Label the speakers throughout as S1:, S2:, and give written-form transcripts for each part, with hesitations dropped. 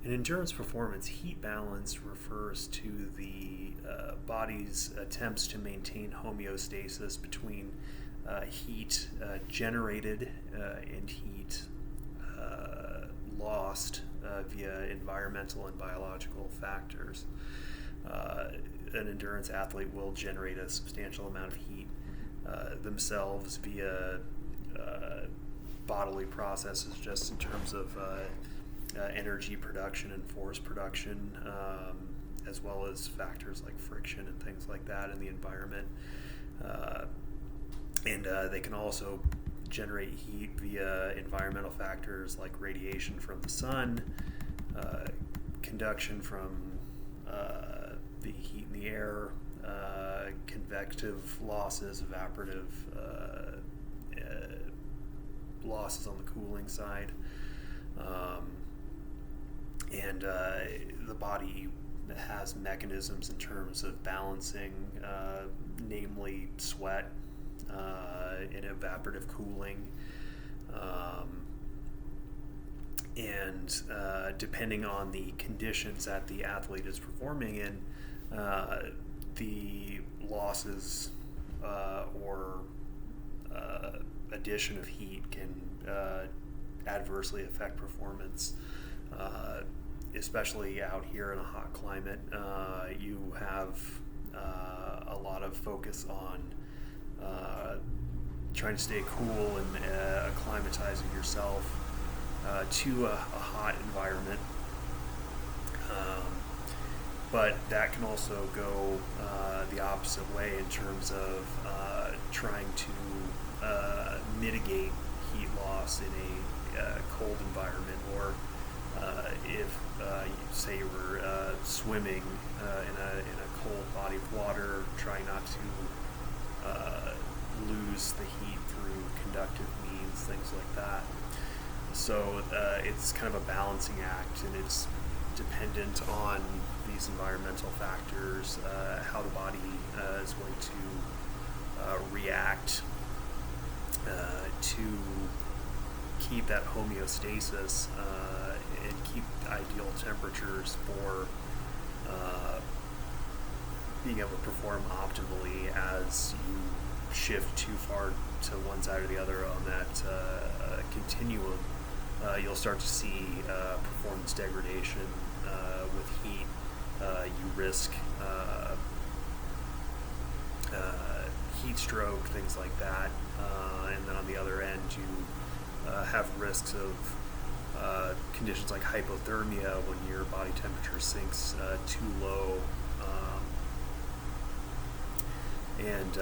S1: In endurance performance, heat balance refers to the body's attempts to maintain homeostasis between heat generated and heat lost via environmental and biological factors. An endurance athlete will generate a substantial amount of heat themselves via bodily processes, just in terms of energy production and force production, as well as factors like friction and things like that in the environment. And they can also generate heat via environmental factors like radiation from the sun, conduction from the heat in the air, convective losses, evaporative losses on the cooling side. And the body has mechanisms in terms of balancing, namely sweat and evaporative cooling. And depending on the conditions that the athlete is performing in, the losses or addition of heat can adversely affect performance. Especially out here in a hot climate, you have a lot of focus on trying to stay cool and acclimatizing yourself to a hot environment. But that can also go the opposite way in terms of trying to mitigate heat loss in a cold environment, or if you say you were swimming in a cold body of water, trying not to lose the heat through conductive means, things like that. So it's kind of a balancing act, and it's dependent on these environmental factors, how the body is going to react to keep that homeostasis and keep ideal temperatures for being able to perform optimally. As you shift too far to one side or the other on that continuum, you'll start to see performance degradation with heat. You risk heat stroke, things like that. And then on the other end, you have risks of conditions like hypothermia when your body temperature sinks too low. And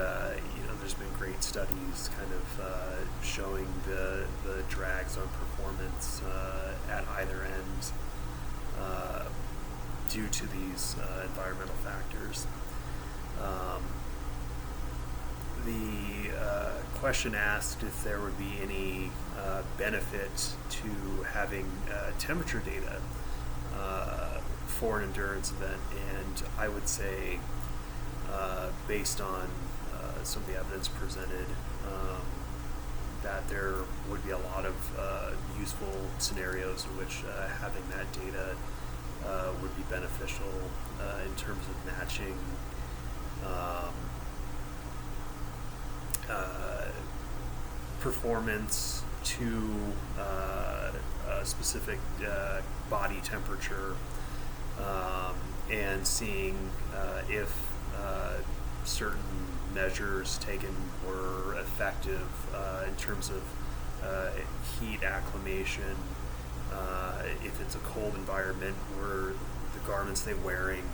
S1: there's been great studies kind of showing the drags on performance at either end due to these environmental factors. The question asked if there would be any benefit to having temperature data for an endurance event, and I would say, based on some of the evidence presented, that there would be a lot of useful scenarios in which having that data would be beneficial in terms of matching performance to a specific body temperature, and seeing if certain measures taken were effective in terms of heat acclimation. If it's a cold environment, were the garments they're wearing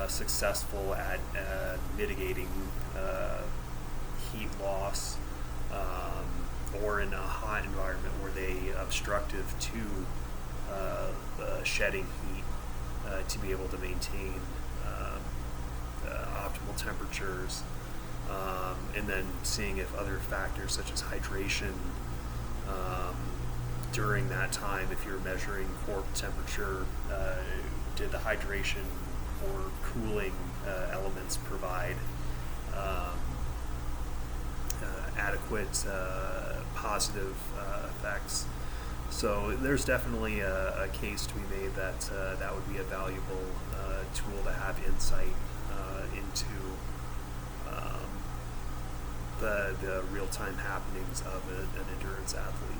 S1: successful at mitigating heat loss, or in a hot environment were they obstructive to shedding heat to be able to maintain optimal temperatures, and then seeing if other factors such as hydration during that time, if you're measuring core temperature, did the hydration or cooling elements provide adequate positive effects. So there's definitely a case to be made that that would be a valuable tool to have insight into um, the real-time happenings of an endurance athlete.